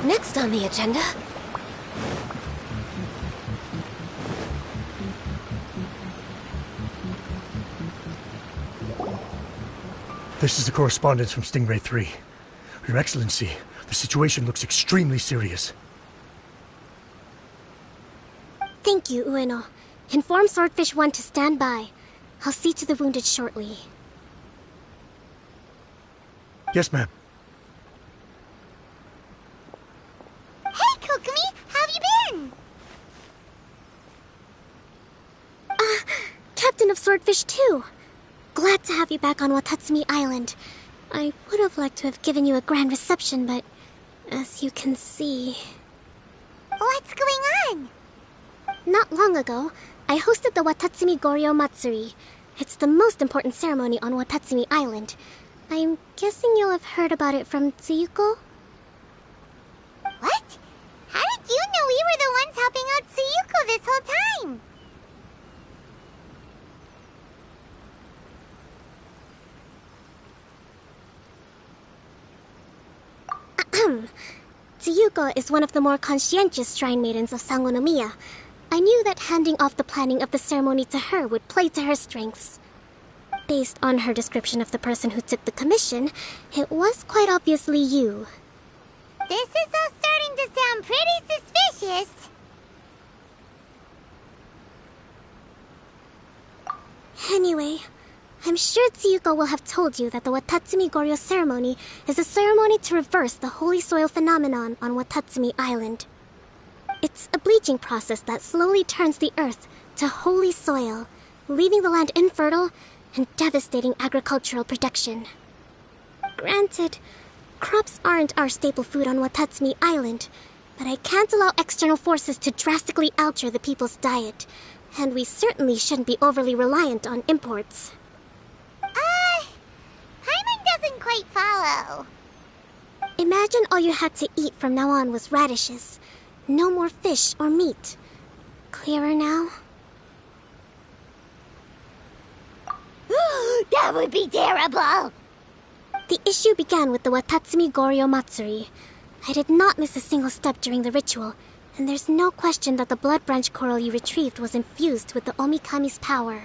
Next on the agenda... This is the correspondence from Stingray 3. Your Excellency, the situation looks extremely serious. Thank you, Ueno. Inform Swordfish 1 to stand by. I'll see to the wounded shortly. Yes, ma'am. Hey, Kokomi! How have you been? Captain of Swordfish 2. Glad to have you back on Watatsumi Island. I would have liked to have given you a grand reception, but as you can see... What's going on? Not long ago, I hosted the Watatsumi Goryo Matsuri. It's the most important ceremony on Watatsumi Island. I'm guessing you'll have heard about it from Tsuyuko? What? How did you know we were the ones helping out Tsuyuko this whole time? Tsuyuko is one of the more conscientious shrine maidens of Sangonomiya. I knew that handing off the planning of the ceremony to her would play to her strengths. Based on her description of the person who took the commission, it was quite obviously you. This is all starting to sound pretty suspicious. Anyway, I'm sure Tsuyuko will have told you that the Watatsumi Goryo ceremony is a ceremony to reverse the holy soil phenomenon on Watatsumi Island. It's a bleaching process that slowly turns the earth to holy soil, leaving the land infertile and devastating agricultural production. Granted, crops aren't our staple food on Watatsumi Island, but I can't allow external forces to drastically alter the people's diet, and we certainly shouldn't be overly reliant on imports. Paimon doesn't quite follow. Imagine all you had to eat from now on was radishes. No more fish or meat. Clearer now? That would be terrible! The issue began with the Watatsumi Goryo Matsuri. I did not miss a single step during the ritual, and there's no question that the blood branch coral you retrieved was infused with the Omikami's power.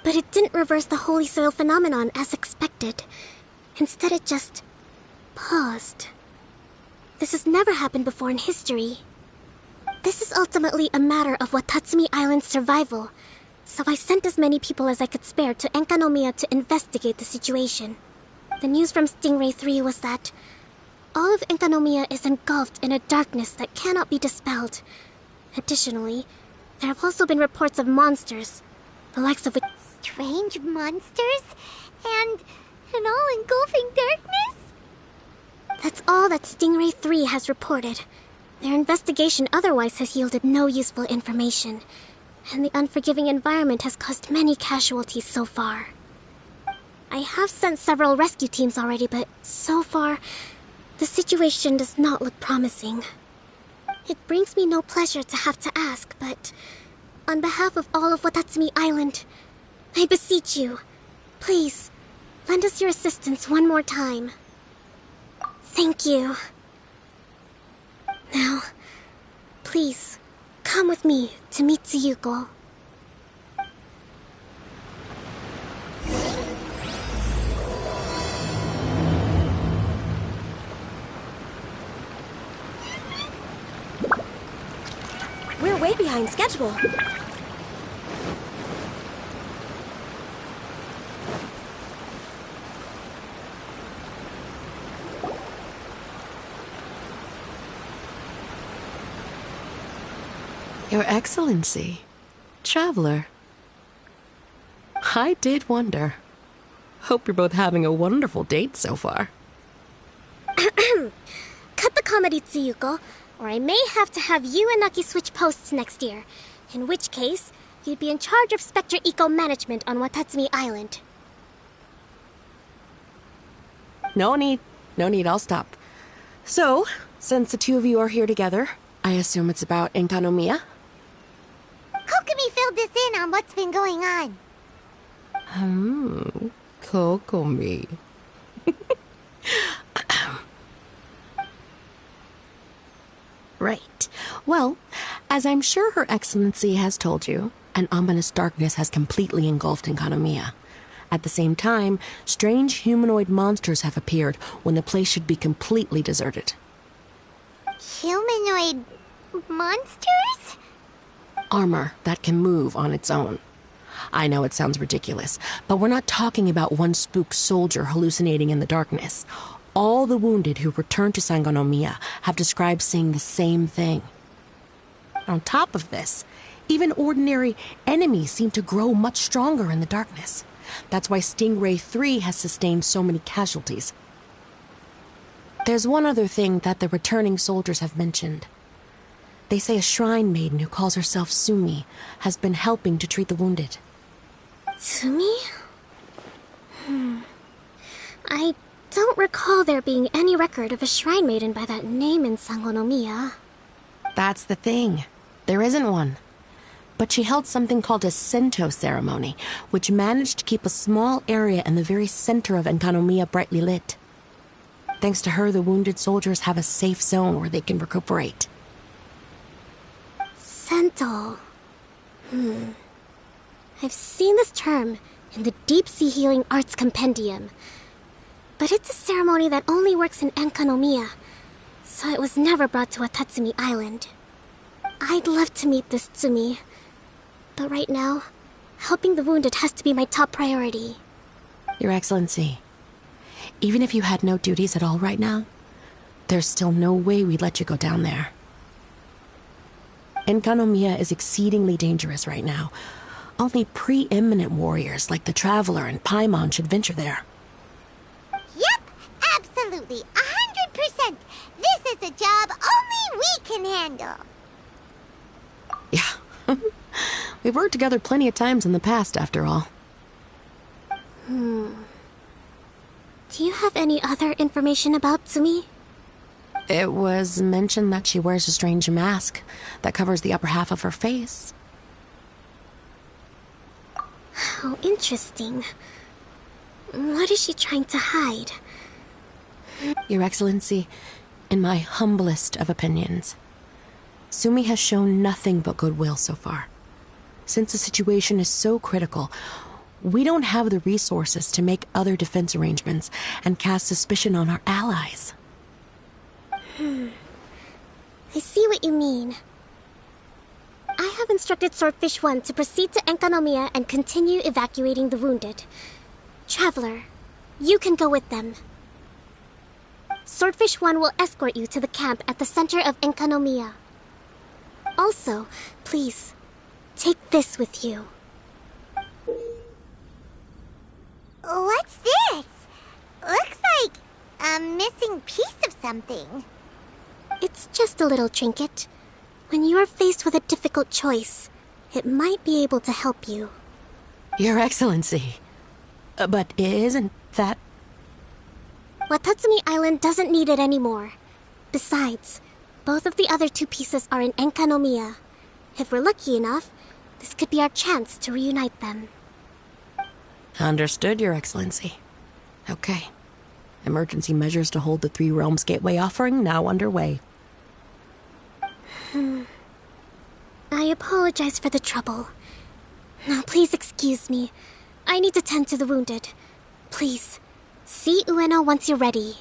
But it didn't reverse the holy soil phenomenon as expected. Instead, it just... paused. This has never happened before in history. This is ultimately a matter of Watatsumi Island's survival, so I sent as many people as I could spare to Enkanomiya to investigate the situation. The news from Stingray 3 was that all of Enkanomiya is engulfed in a darkness that cannot be dispelled. Additionally, there have also been reports of monsters, the likes of which... Strange monsters? And an all-engulfing darkness? That's all that Stingray 3 has reported. Their investigation otherwise has yielded no useful information, and the unforgiving environment has caused many casualties so far. I have sent several rescue teams already, but so far, the situation does not look promising. It brings me no pleasure to have to ask, but on behalf of all of Watatsumi Island, I beseech you, please, lend us your assistance one more time. Thank you. Now, please, come with me to meet Tsuyuko. We're way behind schedule. Your Excellency, Traveler. I did wonder. Hope you're both having a wonderful date so far. Cut the comedy, Tsuyuko, or I may have to have you and Naki switch posts next year. In which case, you'd be in charge of Spectre Eco Management on Watatsumi Island. No need, I'll stop. So, since the two of you are here together, I assume it's about Enkanomiya? Kokomi filled us in on what's been going on. Kokomi. Right. Well, as I'm sure Her Excellency has told you, an ominous darkness has completely engulfed Enkanomiya. At the same time, strange humanoid monsters have appeared when the place should be completely deserted. Humanoid monsters? Armor that can move on its own. I know it sounds ridiculous, but we're not talking about one spook soldier hallucinating in the darkness. All the wounded who returned to Sangonomiya have described seeing the same thing. On top of this, even ordinary enemies seem to grow much stronger in the darkness. That's why Stingray 3 has sustained so many casualties. There's one other thing that the returning soldiers have mentioned. They say a shrine maiden who calls herself Sumi has been helping to treat the wounded. Sumi? I don't recall there being any record of a shrine maiden by that name in Sangonomiya. That's the thing. There isn't one. But she held something called a Sento ceremony, which managed to keep a small area in the very center of Enkanomiya brightly lit. Thanks to her, the wounded soldiers have a safe zone where they can recuperate. Sento. I've seen this term in the Deep Sea Healing Arts Compendium. But it's a ceremony that only works in Enkanomiya, so it was never brought to Watatsumi Island. I'd love to meet this Tsumi, but right now, helping the wounded has to be my top priority. Your Excellency, even if you had no duties at all right now, there's still no way we'd let you go down there. Enkanomiya is exceedingly dangerous right now. Only preeminent warriors like the Traveler and Paimon should venture there. Yep, absolutely, 100%. This is a job only we can handle. Yeah. We've worked together plenty of times in the past, after all. Do you have any other information about Tsumi? It was mentioned that she wears a strange mask that covers the upper half of her face. How interesting. What is she trying to hide? Your Excellency, in my humblest of opinions, Sumi has shown nothing but goodwill so far. Since the situation is so critical, we don't have the resources to make other defense arrangements and cast suspicion on our allies. I see what you mean. I have instructed Swordfish 1 to proceed to Enkanomiya and continue evacuating the wounded. Traveler, you can go with them. Swordfish 1 will escort you to the camp at the center of Enkanomiya. Also, please, take this with you. What's this? Looks like a missing piece of something. It's just a little trinket. When you are faced with a difficult choice, it might be able to help you. Your Excellency, but isn't that... Watatsumi Island doesn't need it anymore. Besides, both of the other two pieces are in Enkanomiya. If we're lucky enough, this could be our chance to reunite them. Understood, Your Excellency. Okay. Emergency measures to hold the Three Realms Gateway offering now underway. I apologize for the trouble. Now, please excuse me. I need to tend to the wounded. Please, see Ueno once you're ready.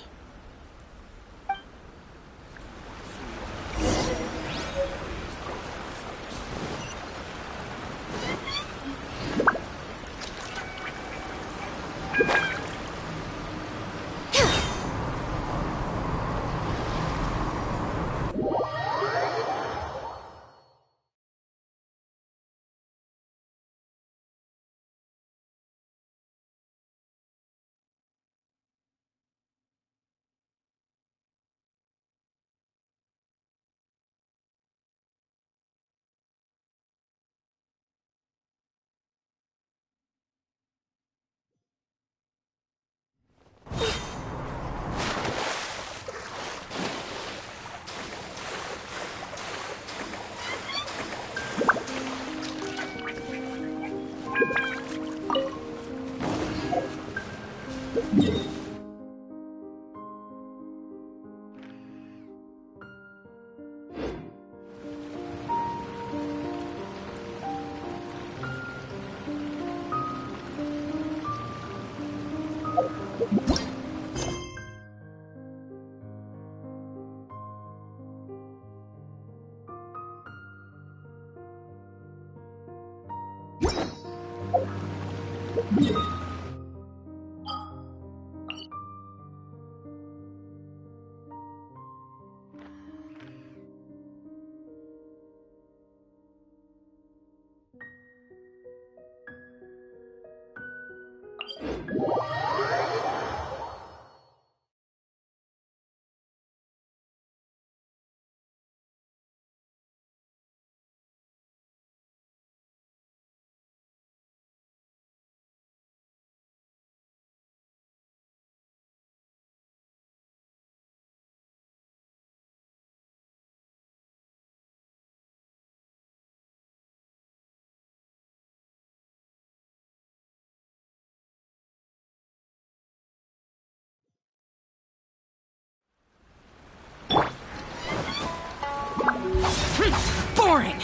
Boring!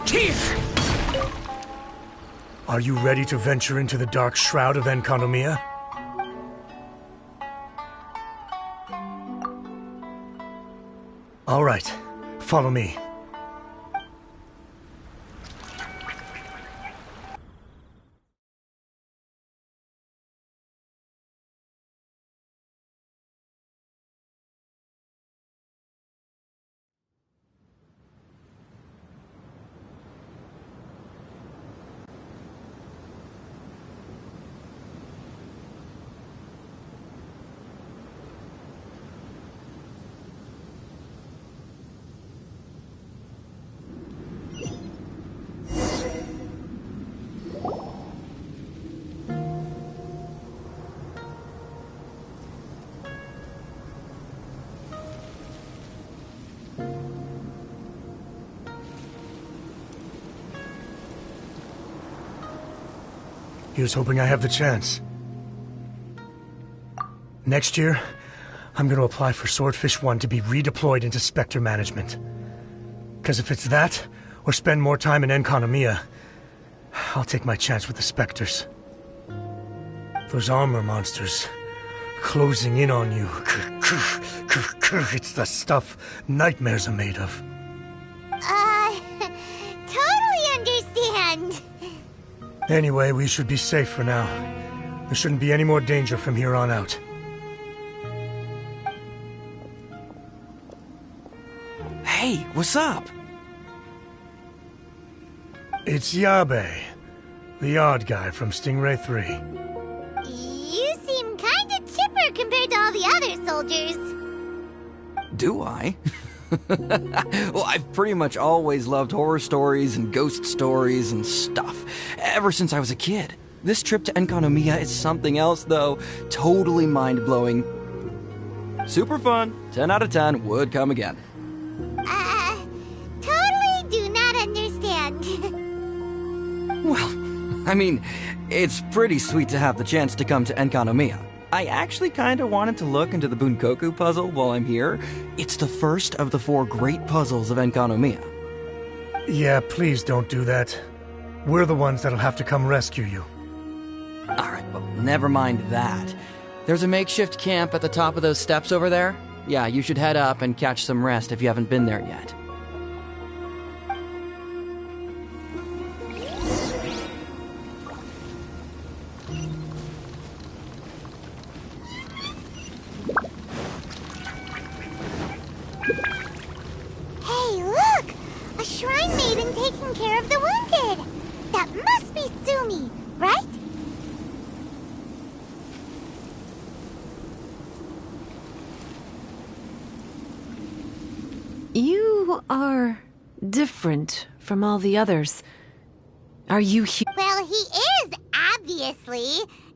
Here! Are you ready to venture into the dark shroud of Enkanomiya? All right, follow me. Here's hoping I have the chance. Next year, I'm going to apply for Swordfish 1 to be redeployed into Spectre management. Because if it's that, or spend more time in Enkanomiya, I'll take my chance with the Spectres. Those armor monsters, closing in on you. It's the stuff nightmares are made of. Totally understand. Anyway, we should be safe for now. There shouldn't be any more danger from here on out. Hey, what's up? It's Yabe, the odd guy from Stingray 3. You seem kinda chipper compared to all the other soldiers. Do I? Well, I've pretty much always loved horror stories and ghost stories and stuff, ever since I was a kid. This trip to Enkanomiya is something else, though. Totally mind-blowing. Super fun. 10 out of 10 would come again. Totally do not understand. Well, I mean, it's pretty sweet to have the chance to come to Enkanomiya. I actually kind of wanted to look into the Bunkoku puzzle while I'm here. It's the first of the 4 great puzzles of Enkanomiya. Yeah, please don't do that. We're the ones that'll have to come rescue you. Alright, well, never mind that. There's a makeshift camp at the top of those steps over there. Yeah, you should head up and catch some rest if you haven't been there yet. Hey, look! A shrine maiden taking care of the wounded! That must be Sumi, right? You are different from all the others. Are you Well, he is, obviously.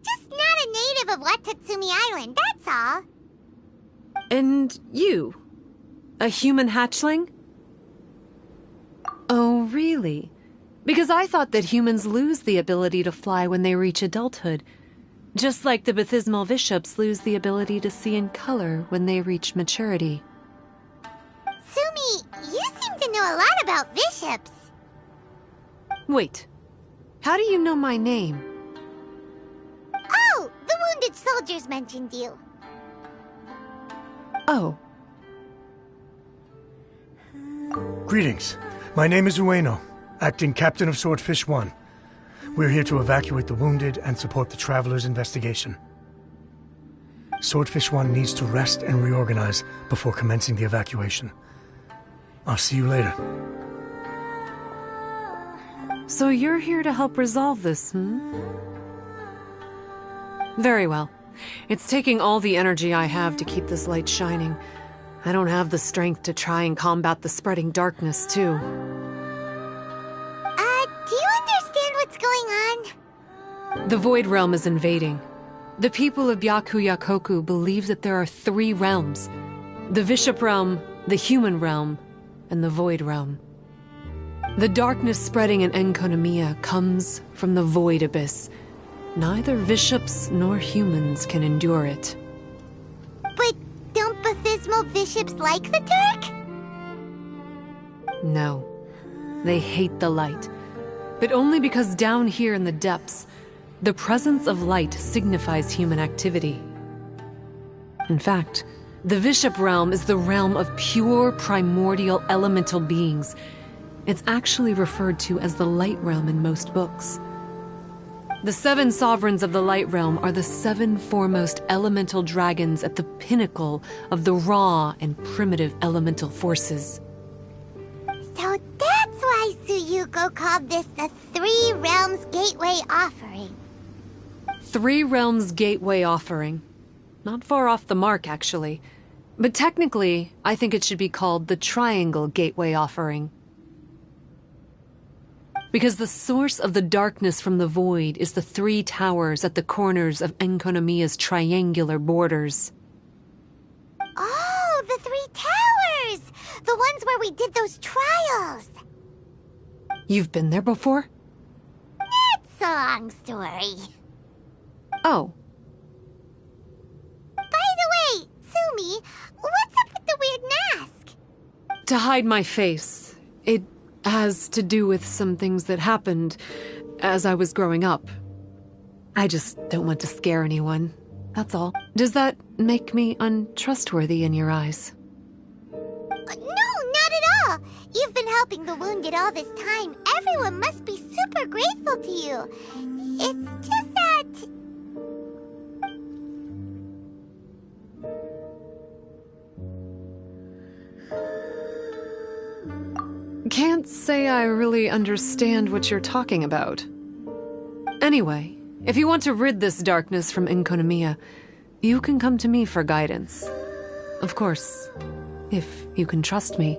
Just not a native of Watatsumi Island, that's all. And you? A human hatchling? Oh, really? Because I thought that humans lose the ability to fly when they reach adulthood. Just like the baptismal bishops lose the ability to see in color when they reach maturity. Sumi, you seem to know a lot about bishops. Wait. How do you know my name? Oh, the wounded soldiers mentioned you. Oh. Greetings. My name is Ueno, acting captain of Swordfish 1. We're here to evacuate the wounded and support the traveler's investigation. Swordfish 1 needs to rest and reorganize before commencing the evacuation. I'll see you later. So you're here to help resolve this, Very well. It's taking all the energy I have to keep this light shining. I don't have the strength to try and combat the spreading darkness, too. Do you understand what's going on? The Void Realm is invading. The people of Byakuyakoku believe that there are 3 realms. The Bishop Realm, the Human Realm, and the Void Realm. The darkness spreading in Enkonomiya comes from the Void Abyss. Neither bishops nor humans can endure it. But don't Bathismal bishops like the dark? No. They hate the light. But only because down here in the depths, the presence of light signifies human activity. In fact, the Bishop Realm is the realm of pure primordial elemental beings. It's actually referred to as the Light Realm in most books. The 7 sovereigns of the Light Realm are the 7 foremost elemental dragons at the pinnacle of the raw and primitive elemental forces. So that's why Tsuyuko called this the 3 Realms Gateway Offering. 3 Realms Gateway Offering. Not far off the mark, actually. But technically, I think it should be called the Triangle Gateway Offering. Because the source of the darkness from the void is the 3 towers at the corners of Enkonomiya's triangular borders. Oh, the 3 towers! The ones where we did those trials! You've been there before? It's a long story. Oh. By the way, Sumi, what's up with the weird mask? To hide my face. It has to do with some things that happened as I was growing up. I just don't want to scare anyone, that's all. Does that make me untrustworthy in your eyes? No, not at all. You've been helping the wounded all this time. Everyone must be super grateful to you. It's just that... Can't say I really understand what you're talking about. Anyway, if you want to rid this darkness from Enkonomiya, you can come to me for guidance. Of course, if you can trust me.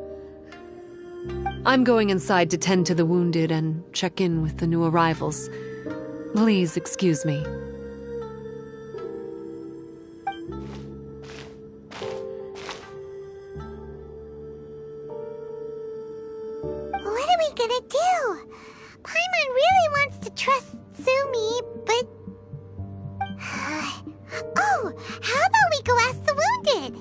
I'm going inside to tend to the wounded and check in with the new arrivals. Please excuse me. What are we gonna do? Paimon really wants to trust Sumi, but... Oh, how about we go ask the wounded?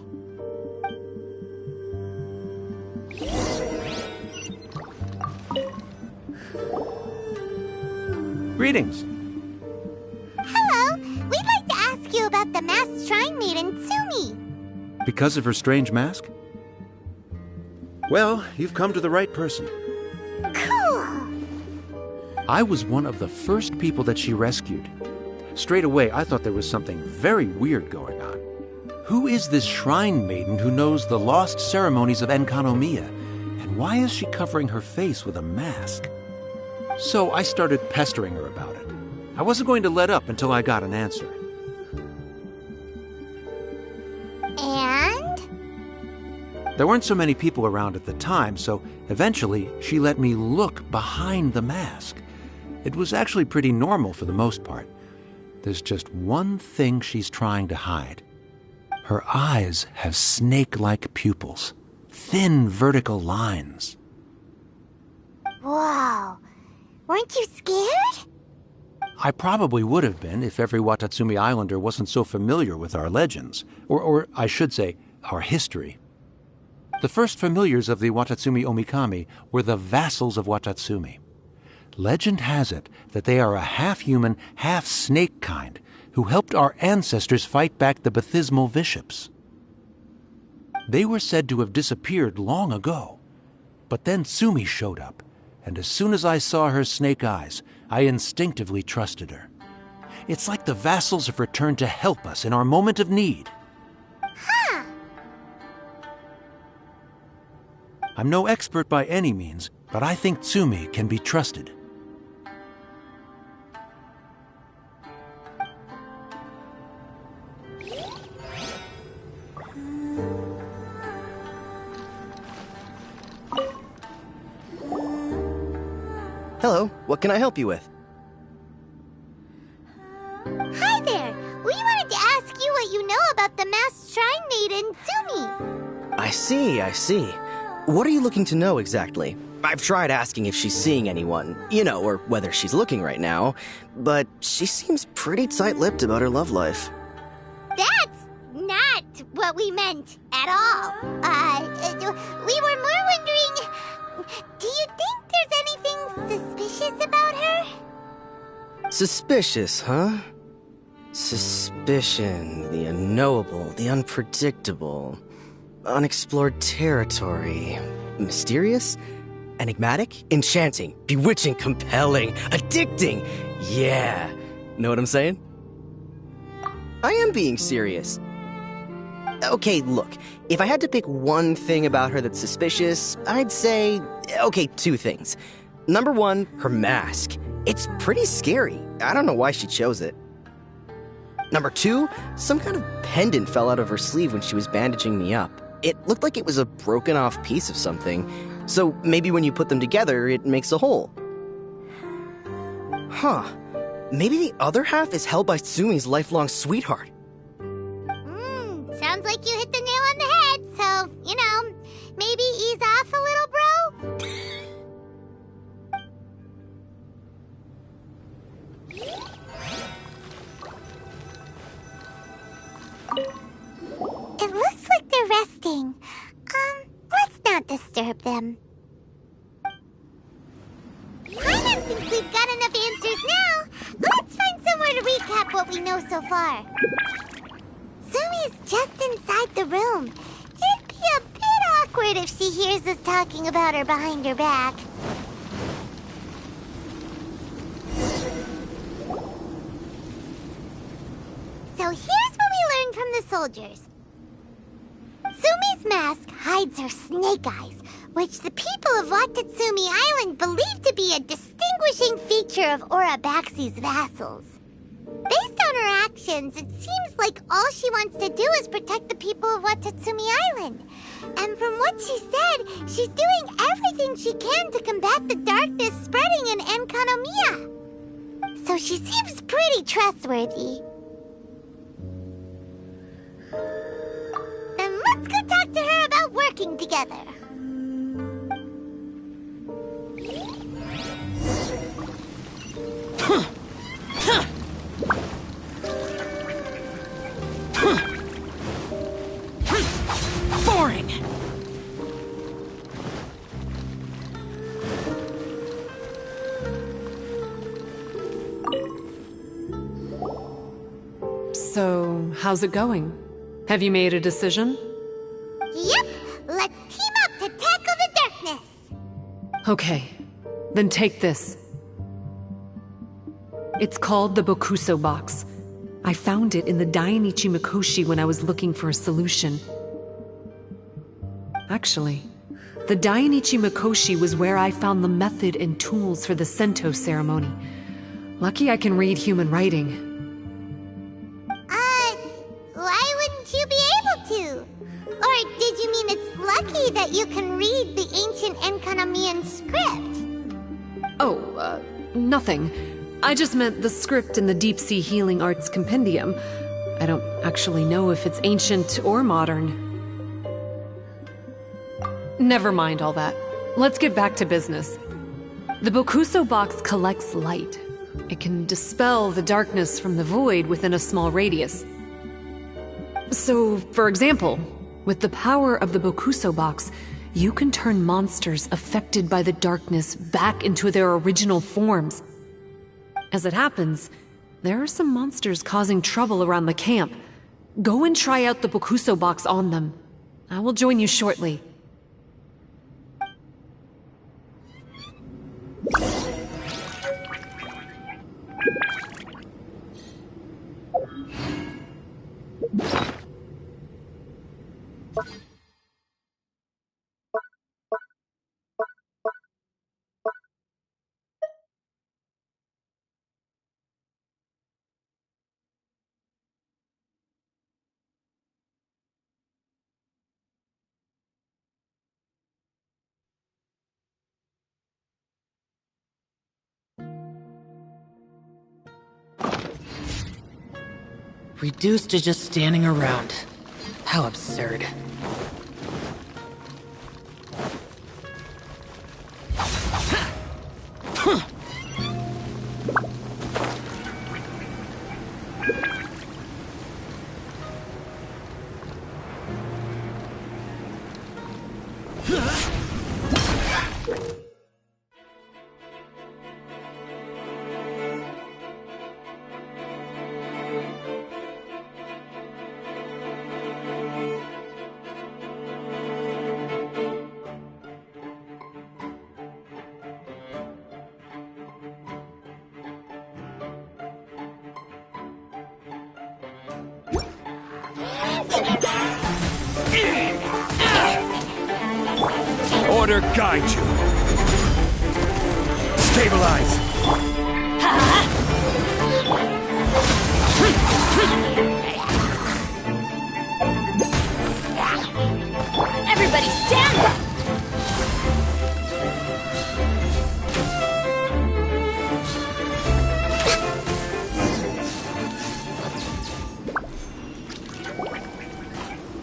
Greetings. Hello, we'd like to ask you about the masked shrine maiden, Sumi. Because of her strange mask? Well, you've come to the right person. Cool. I was one of the first people that she rescued. Straight away, I thought there was something very weird going on. Who is this shrine maiden who knows the lost ceremonies of Enkonomiya? And why is she covering her face with a mask? So I started pestering her about it. I wasn't going to let up until I got an answer. And? There weren't so many people around at the time, so eventually she let me look behind the mask. It was actually pretty normal for the most part. There's just one thing she's trying to hide. Her eyes have snake-like pupils, thin vertical lines. Whoa. Weren't you scared? I probably would have been if every Watatsumi Islander wasn't so familiar with our legends, or I should say, our history. The first familiars of the Watatsumi Omikami were the vassals of Watatsumi. Legend has it that they are a half-human, half-snake kind who helped our ancestors fight back the Baptismal Bishops. They were said to have disappeared long ago. But then Sumi showed up, and as soon as I saw her snake eyes, I instinctively trusted her. It's like the vassals have returned to help us in our moment of need. Huh. I'm no expert by any means, but I think Tsumi can be trusted. Hello, what can I help you with? Hi there! We wanted to ask you what you know about the masked shrine maiden, Sumi. I see. What are you looking to know exactly? I've tried asking if she's seeing anyone, or whether she's looking right now, but she seems pretty tight-lipped about her love life. That's not what we meant at all. We were more wondering, do you think there's anything suspicious about her? Suspicious, huh? Suspicion, the unknowable, the unpredictable, unexplored territory, mysterious, enigmatic, enchanting, bewitching, compelling, addicting. Yeah, know what I'm saying? I am being serious. Okay, look, if I had to pick one thing about her that's suspicious, I'd say, two things. Number one, her mask. It's pretty scary. I don't know why she chose it. Number two, some kind of pendant fell out of her sleeve when she was bandaging me up. It looked like it was a broken off piece of something, so maybe when you put them together, it makes a whole. Huh. Maybe the other half is held by Sumi's lifelong sweetheart. Sounds like you hit the nail on the head, so, maybe ease off a little, bro? It looks like they're resting. Let's not disturb them. Paimon thinks we've got enough answers now. Let's find somewhere to recap what we know so far. Sumi's just inside the room. It'd be a bit awkward if she hears us talking about her behind her back. So here's what we learned from the soldiers. Sumi's mask hides her snake eyes, which the people of Watatsumi Island believe to be a distinguishing feature of Orabaxi's vassals. Based on her actions, it seems like all she wants to do is protect the people of Watatsumi Island. And from what she said, she's doing everything she can to combat the darkness spreading in Enkanomiya. So she seems pretty trustworthy. Then let's go talk to her about working together. Boring! So, how's it going? Have you made a decision? Yep, let's team up to tackle the darkness. Okay, then take this. It's called the Bokuso box. I found it in the Dainichi Mikoshi when I was looking for a solution. Actually, the Dainichi Mikoshi was where I found the method and tools for the Sento ceremony. Lucky I can read human writing. Why wouldn't you be able to? Or did you mean it's lucky that you can read the ancient Enkanamian script? Oh, nothing. I just meant the script in the Deep Sea Healing Arts Compendium. I don't actually know if it's ancient or modern. Never mind all that. Let's get back to business. The Bokuso box collects light. It can dispel the darkness from the void within a small radius. So, for example, with the power of the Bokuso box, you can turn monsters affected by the darkness back into their original forms. As it happens, there are some monsters causing trouble around the camp. Go and try out the Bokuso box on them. I will join you shortly. Reduced to just standing around. How absurd. Order guide you. Stabilize. Everybody stand up!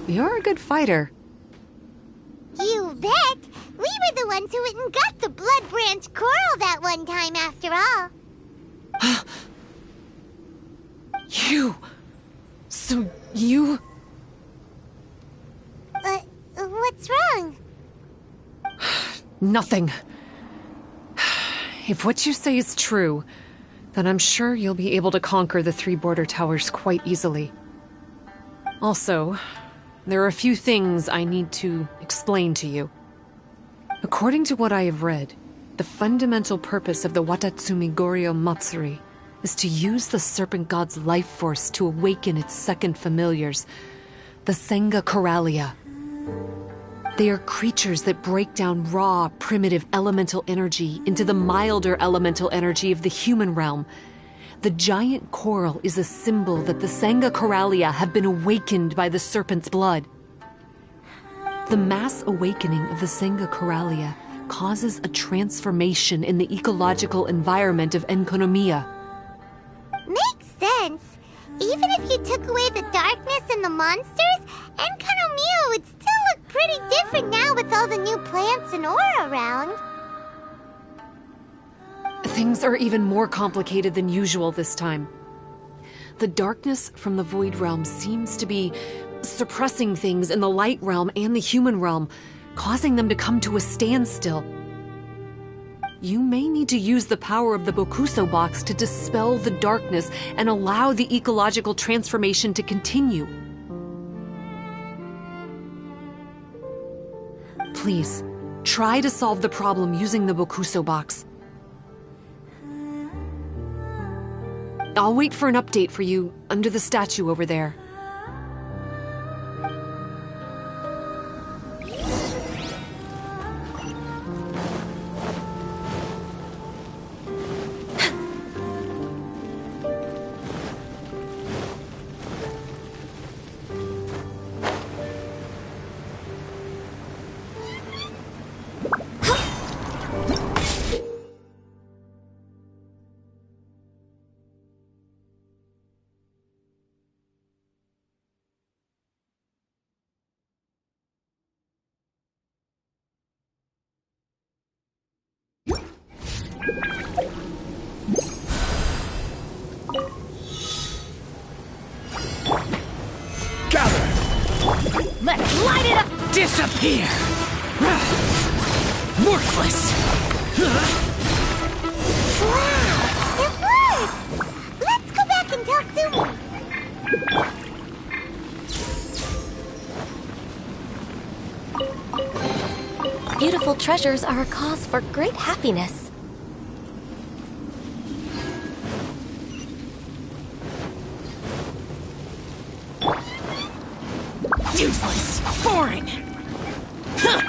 You're a good fighter. You bet! We were the ones who went and got the Blood Branch Coral that one time, after all. So you... What's wrong? Nothing. If what you say is true, then I'm sure you'll be able to conquer the 3 border towers quite easily. Also, there are a few things I need to explain to you. According to what I have read, the fundamental purpose of the Watatsumi Goryo Matsuri is to use the Serpent God's life force to awaken its second familiars, the Senga Coralia. They are creatures that break down raw, primitive elemental energy into the milder elemental energy of the human realm. The giant coral is a symbol that the Senga Coralia have been awakened by the serpent's blood. The mass awakening of the Senga Coralia causes a transformation in the ecological environment of Enkonomiya. Makes sense. Even if you took away the darkness and the monsters, Enkonomiya would still look pretty different now with all the new plants and ore around. Things are even more complicated than usual this time. The darkness from the Void Realm seems to be suppressing things in the Light Realm and the human realm, causing them to come to a standstill. You may need to use the power of the Bokuso box to dispel the darkness and allow the ecological transformation to continue. Please, try to solve the problem using the Bokuso box. I'll wait for an update for you under the statue over there. Let's light it up! Disappear! Worthless! Wow, it works! Let's go back and tell Sumi. Beautiful treasures are a cause for great happiness. Useless! Boring! Huh.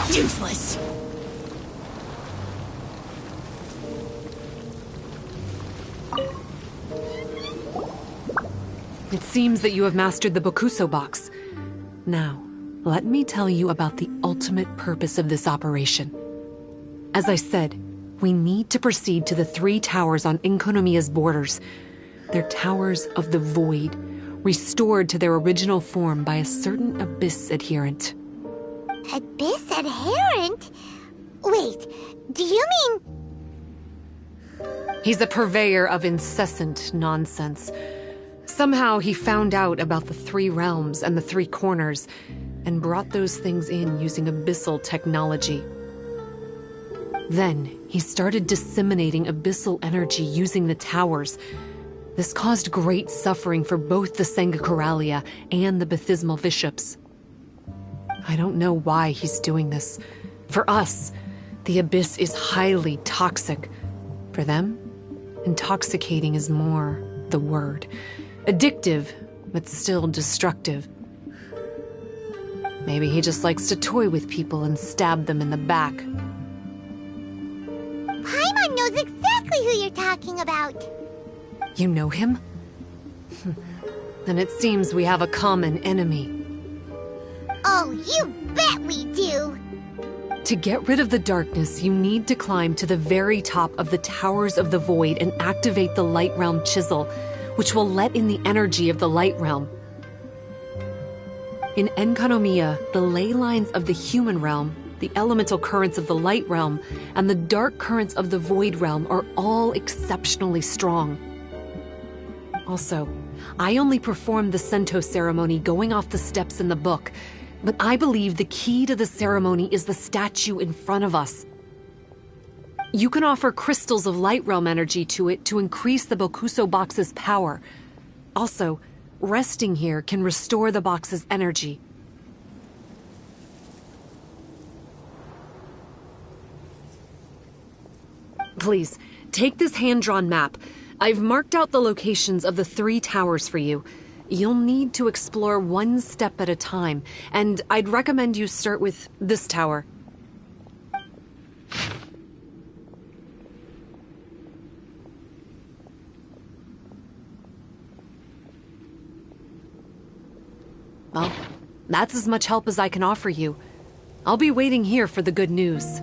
Useless! It seems that you have mastered the Bokuso box. Now, let me tell you about the ultimate purpose of this operation. As I said, we need to proceed to the 3 towers on Enkonomiya's borders. They're towers of the void, restored to their original form by a certain Abyss adherent. Abyss adherent? Wait, do you mean... He's a purveyor of incessant nonsense. Somehow he found out about the 3 realms and the 3 corners, and brought those things in using abyssal technology. Then he started disseminating abyssal energy using the towers. This caused great suffering for both the Sangakuralia and the Baptismal Bishops. I don't know why he's doing this. For us, the Abyss is highly toxic. For them, intoxicating is more the word. Addictive, but still destructive. Maybe he just likes to toy with people and stab them in the back. Paimon knows exactly who you're talking about. You know him? Then it seems we have a common enemy. Oh, you bet we do! To get rid of the darkness, you need to climb to the very top of the Towers of the Void and activate the Light Realm Chisel, which will let in the energy of the Light Realm. In Enkonomiya, the ley lines of the human realm, the elemental currents of the Light Realm, and the dark currents of the Void Realm are all exceptionally strong. Also, I only performed the Sento ceremony going off the steps in the book, but I believe the key to the ceremony is the statue in front of us. You can offer crystals of Light Realm energy to it to increase the Bokuso box's power. Also, resting here can restore the box's energy. Please, take this hand-drawn map. I've marked out the locations of the 3 towers for you. You'll need to explore one step at a time, and I'd recommend you start with this tower. Well, that's as much help as I can offer you. I'll be waiting here for the good news.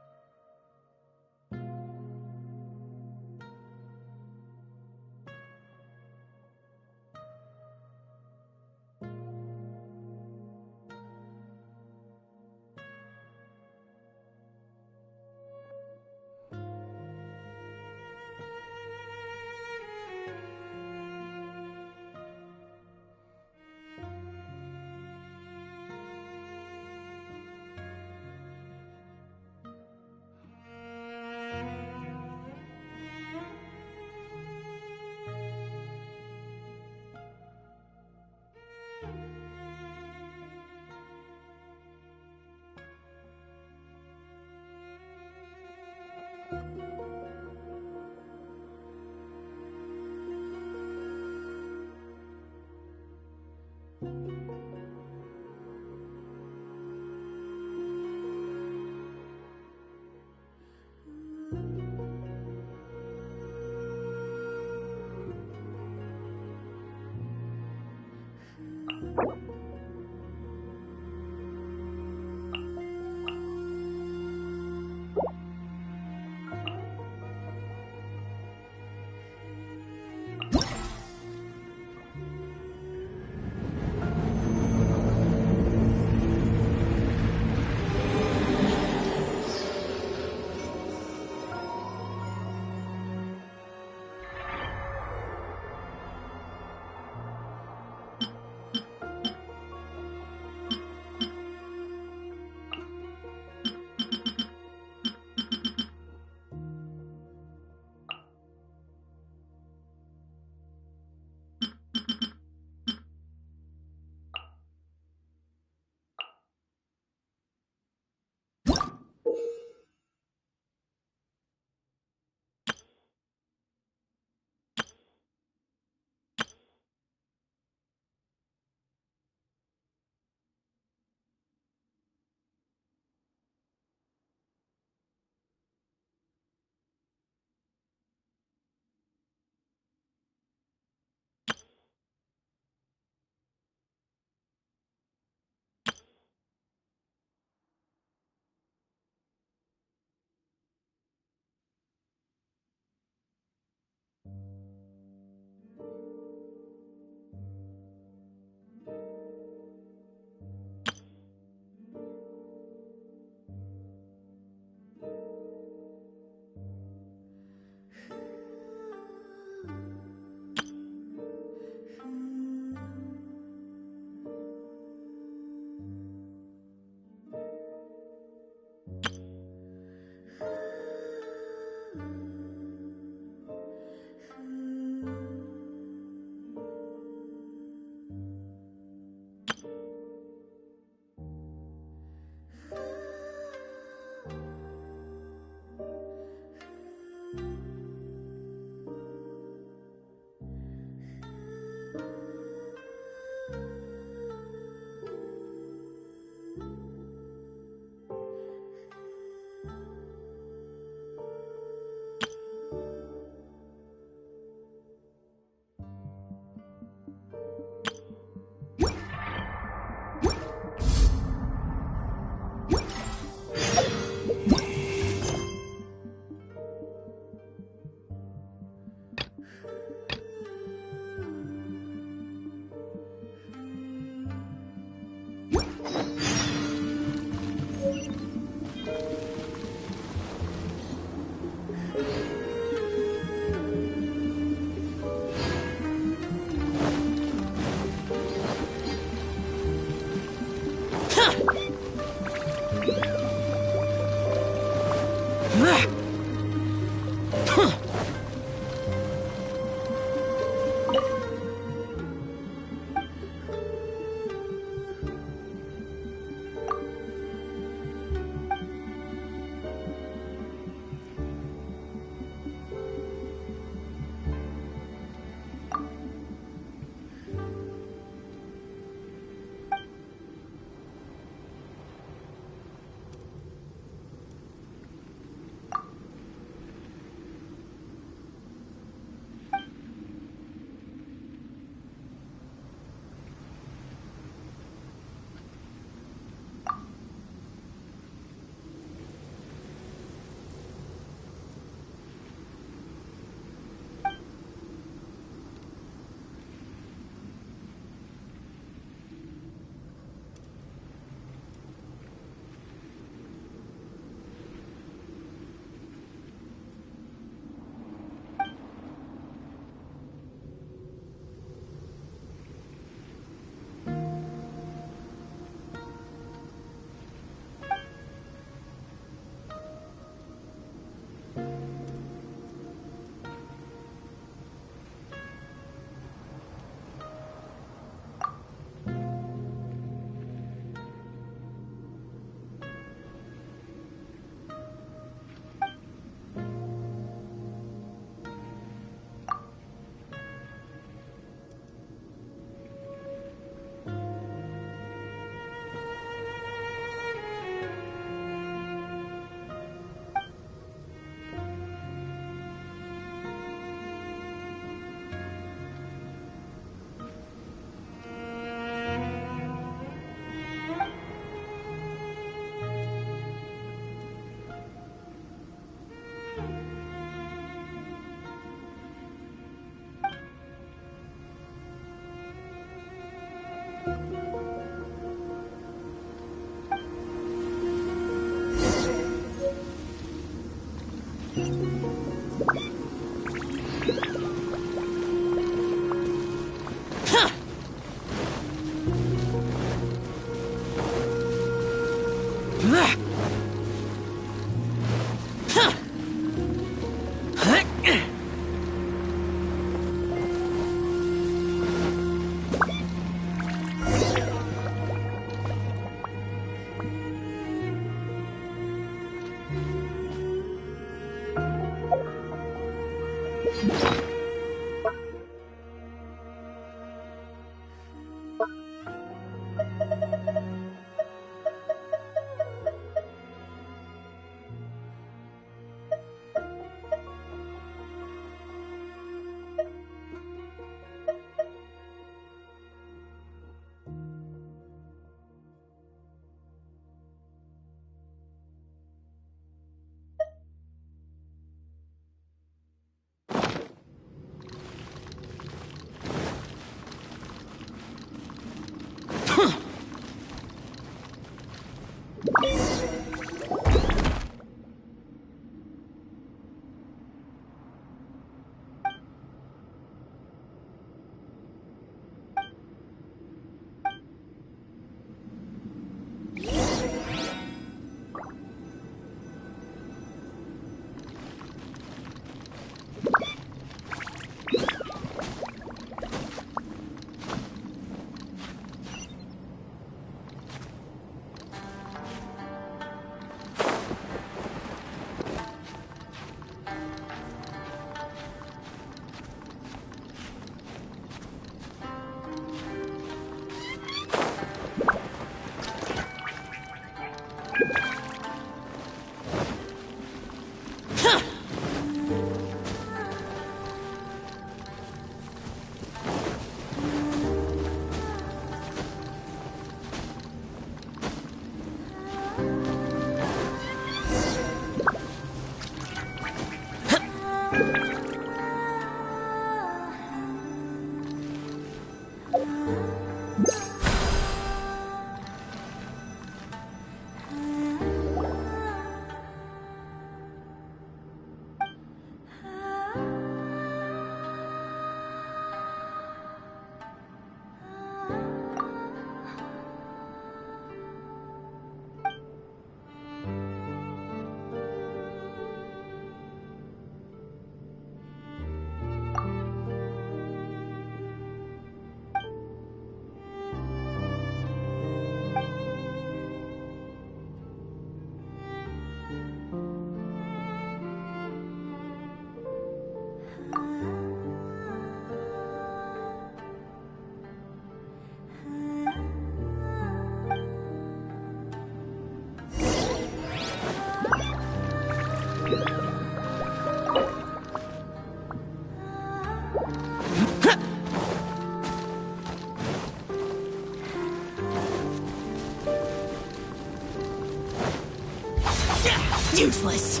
Useless.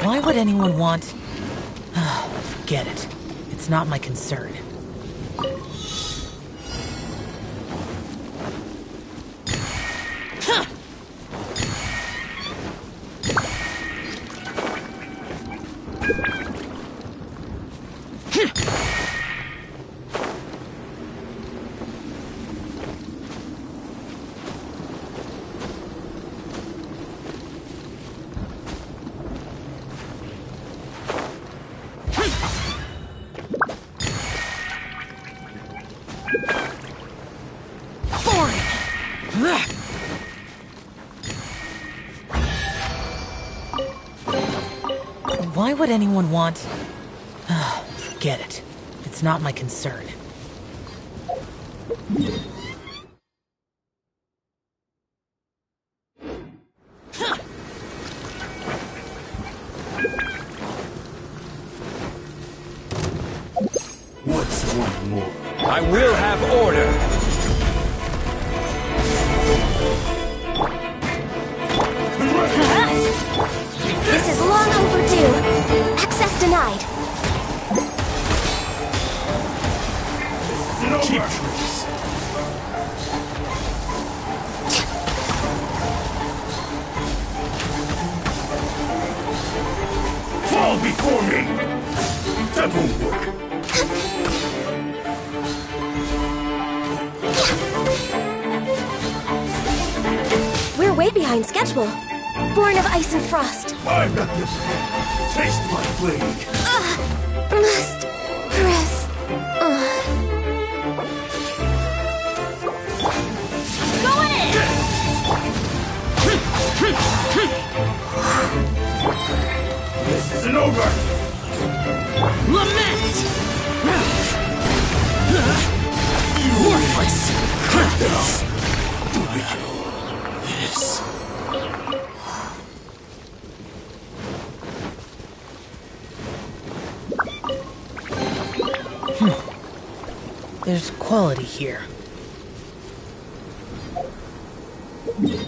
Why would anyone want... Forget it. It's not my concern. Why would anyone want... Forget it. It's not my concern. What's one more? I will have order! This is long overdue. Access denied. Cheap tricks. Fall before me! That won't work. We're way behind schedule. Born of ice and frost. I've got this. Taste my blade. Must press. Going in! This isn't over. Lament! Worthless! Yes. There's quality here. you